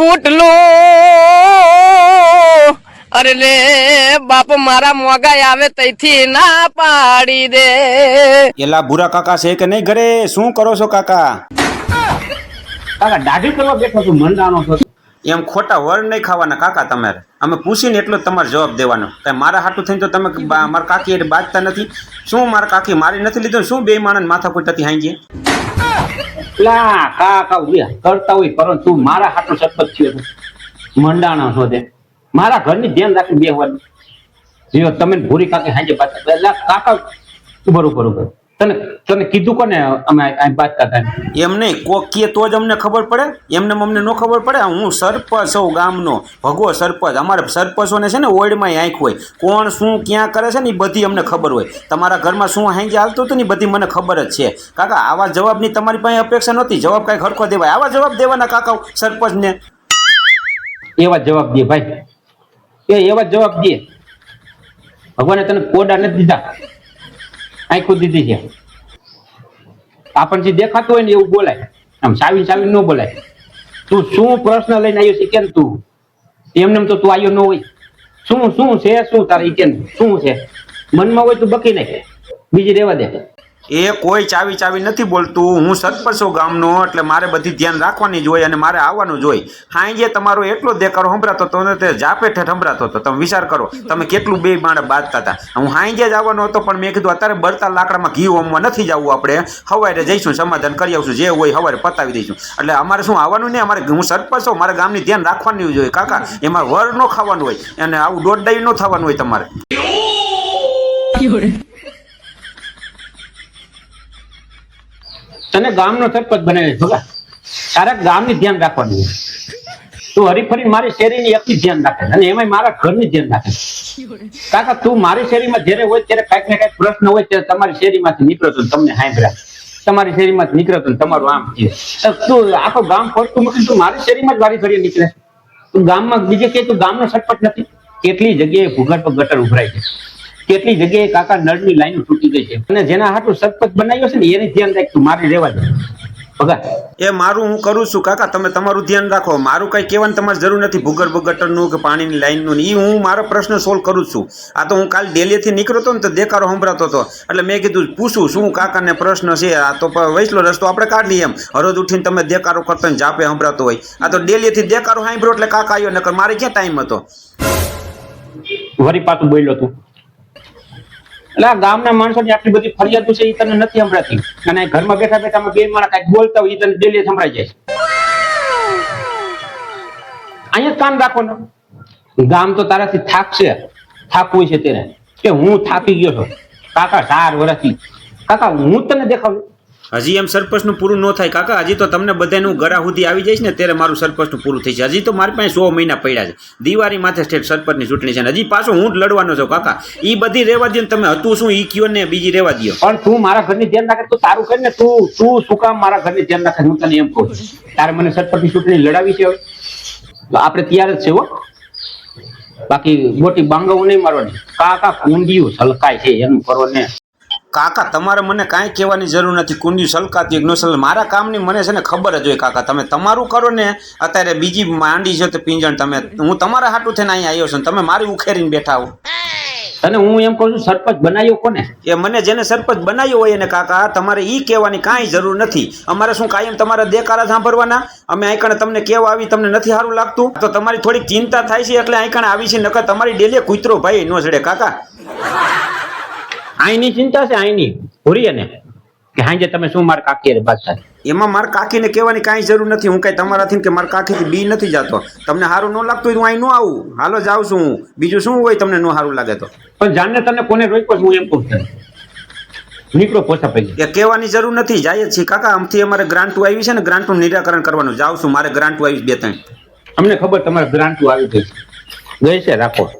ઉઠલું અરે લે બાપ મારા મોગા આવે તઈથી ના પાડી દે. એલા ભૂરા કાકા છે કે નહીં ઘરે? શું કરો છો કાકા? કાકા દાઢી કરવા બેઠો છું, મંડાનો છો. એમ ખોટા વર નહીં ખાવાના કાકા તમારે. અમે પૂછીને એટલો જ તમારે જવાબ દેવાનો. કઈ મારા હાટું થઈને તો તમે મારા કાકી એટલે બાજતા નથી. શું મારા કાકી મારી નથી લીધો? શું બે માણસ માથા કૂટતી હાંજે? લા કાકા ઉભ્યા કરતા હોય કરો, તું મારા હાટો સરપંચ થયો છો, મંડાણો છો તે. મારા ઘરની ધ્યાન રાખી બેહવાનું. જો તમે ભૂરી કાકી હાંજે બાજતા. લા કાકા બરોબર તને કીધું કોને અમે બાજતા હતા? એમ નહીં, કોક કહે તો જ અમને ખબર પડે. એમને અમને ન ખબર પડે. હું સરપંચ છું ગામનો, ભગવો સરપંચ. અમારે સરપંચોને છે ને ઓયડમાં આંખ હોય, કોણ શું ક્યાં કરે છે ને એ બધી અમને ખબર હોય. તમારા ઘરમાં શું હાંજે હાલતું હતું ને એ બધી મને ખબર જ છે કાકા. આવા જવાબની તમારી પાસે અપેક્ષા નહોતી. જવાબ કાંઈ ખરખો દેવાય? આવા જવાબ દેવાના કાકા સરપંચને? એવા જવાબ દે ભાઈ, એવા જવાબ દે. ભગવાને તને કોડા નથી દીધા, આંખો દીધી છે. આપણને જે દેખાતું હોય ને એવું બોલાય, આમ સાવી ન બોલાય. તું શું પ્રશ્ન લઈને આવ્યો છે કેમ? તું એમને તો તું આવ્યો ન હોય. શું છે શું તારે કેમ શું છે? મનમાં હોય તું બકી નાખ, બીજી રહેવા દે. એ કોઈ ચાવી નથી બોલતું. હું સરપંચ છું ગામનો, એટલે મારે બધી ધ્યાન રાખવાની જ હોય અને મારે આવવાનું જ હોય. હાંજે તમારો એટલો દેકારો સંભળાતો હતો ને તે જાપે ઠેઠ સંભળાતો હતો. તમે વિચાર કરો, તમે કેટલું બે માણસ બાંધતા હતા. હું હાંજે જ આવવાનો હતો, પણ મેં કીધું અત્યારે બળતા લાકડામાં ઘી હોમવા નથી જવું. આપણે સવારે જઈશું, સમાધાન કરી આવશું, જે હોય સવારે પતાવી દઈશું. એટલે અમારે શું આવવાનું નહીં. અમારે હું સરપંચ છું, મારે ગામની ધ્યાન રાખવાની જોઈએ કાકા. એમાં વર ન ખાવાનું હોય અને આવું દોડદાઈ ન થવાનું હોય તમારે. તને ગામનો સરપંચ બનાવે ભગા, તારે ગામની ધ્યાન રાખવાનું. તું હરીફરી મારી શેરીની એકની ધ્યાન રાખે અને એમાં મારા ઘરની ધ્યાન રાખે. કાકા તું મારી શેરીમાં જ્યારે હોય ત્યારે કાંઈક ને કાંઈક પ્રશ્ન હોય ત્યારે તમારી શેરીમાંથી નીકળો તો તમને સાંભળ્યા, તમારી શેરીમાંથી નીકળો તો તમારું આમ છે. તું આખો ગામ ફરતું મૂકી તું મારી શેરીમાં જ વારી ઘડીએ નીકળે. તું ગામમાં બીજે કે તું ગામનો સરપંચ નથી. કેટલી જગ્યાએ ભૂગર્ભ ગટર ઉભરાય છે, કેટલી જગ્યાએ કાકા નળની લાઈન તૂટી ગઈ છે. અને જેના હાટું સરપંચ બનાવ્યો છે ને એને ધ્યાન રાખ. તું મારી રહેવા દે ભગા. એ મારું હું કરું છું કાકા, તમે તમારું ધ્યાન રાખો. મારું કઈ કહેવાની તમારે જરૂર નથી. ભૂગર્ભ ગટરનું કે પાણીની લાઈનનું એ હું મારો પ્રશ્ન સોલ્વ કરું છું. આ તો હું કાલ ડેલીથી નીકળ્યો હતો ને તો દેકારો સંભળાતો હતો, એટલે મેં કીધું પૂછું શું કાકાને પ્રશ્ન છે. આ તો વૈસલો રસ્તો આપણે કાઢીએ એમ. હરોજ ઉઠીને તમે દેકારો કરતા ને જાપે સંભળાતો હોય. આ તો ડેલીથી દેકારો સાંભળ્યો એટલે કાકા આવ્યો, નકર મારે ક્યાં ટાઈમ હતો? વરી પાછું બોલ્યો તું. એટલે ગામના માણસોની આટલી બધી ફરિયાદો છે એ તને નથી સંભળાતી. અને ઘરમાં બેઠા બે માણસ કઈક બોલતા હોય એ તને ડેલી સંભળાઈ જાય. અહીંયા કામ રાખો ને. ગામ તો તારાથી થાકવું છે તેને કે હું થાકી ગયો છું કાકા 4 વર્ષથી. કાકા હું તને દેખાડું. હજી એમ સરપંચનું પૂરું ન થાય કાકા. હજી તો તમને બધાનું ગળા સુધી આવી જાય છે ને ત્યારે મારું સરપંચનું પૂરું થઈ છે. હજી તો મારી પાસે 100 મહિના પડ્યા છે. દિવાળી માથે સ્ટેટ સરપંચની ચૂંટણી છે ને હજી પાછો હું જ લડવાનો છું કાકા. એ બધી રહેવા દો ને, તમે હતું શું એ કયો ને બીજી રહેવા દો. પણ તું મારા ઘરની ધ્યાન રાખે તો સારું કરે ને. તું શું કામ મારા ઘરની ધ્યાન રાખે? હું તને એમ કહું, તારે મને સરપંચની ચૂંટણી લડાવી છે હવે આપણે તૈયાર જ છે હો. બાકી મોટી બાંગવું નહીં મારવાની. કાકા કુંડિયું સલકાય છે એનું કરો ને. કાકા તમારે મને કાંઈ કહેવાની જરૂર નથી. કુંડી સલકાતી એક નો સલ મારા કામની મને છે ને ખબર જ હોય કાકા. તમે તમારું કરો ને. અત્યારે બીજી માંડી છે તો પિંજણ તમે, હું તમારા હાટું થઈને અહીંયા આવ્યો છું, તમે મારી ઉખેરીને બેઠા હો. અને હું એમ કહું છું સરપંચ બનાવ્યો કોને? એ મને જેને સરપંચ બનાવ્યો હોય એને કાકા તમારે ઈ કહેવાની કાંઈ જરૂર નથી. અમારે શું કાયમ તમારા દેકારા સાંભળવાના? અમે આઈકણે તમને કેવા આવી તમને નથી સારું લાગતું તો તમારી થોડીક ચિંતા થાય છે એટલે આઈકણે આવી છે. નકર તમારી ડેલી કૂતરો ભાઈ ન ચડે કાકા. આઈની ચિંતા છે, આઈની ભૂરી ને કે હાંજે તમે શું મારા કાકી વાત થાય. એમાં મારા કાકીને કહેવાની કાંઈ જરૂર નથી. હું કાંઈ તમારાથી કે મારા કાકીથી બી નથી જતો. તમને સારું ન લાગતું હોય હું અહીં ન આવું. હાલો જાઉં છું હું. બીજું શું હોય તમને ન સારું લાગે તો? પણ જાણને તને કોને રોક્યો હું એમ કહું છું. નીકળો પોતા પૈકી. એ કહેવાની જરૂર નથી. જાય જ છીએ કાકા. આમથી અમારે ગ્રાન્ટો આવી છે ને, ગ્રાન્ટનું નિરાકરણ કરવાનું જાઉં છું. મારે ગ્રાન્ટો આવી 2-3. અમને ખબર તમારે ગ્રાન્ટો આવી ગઈ છે રાખો.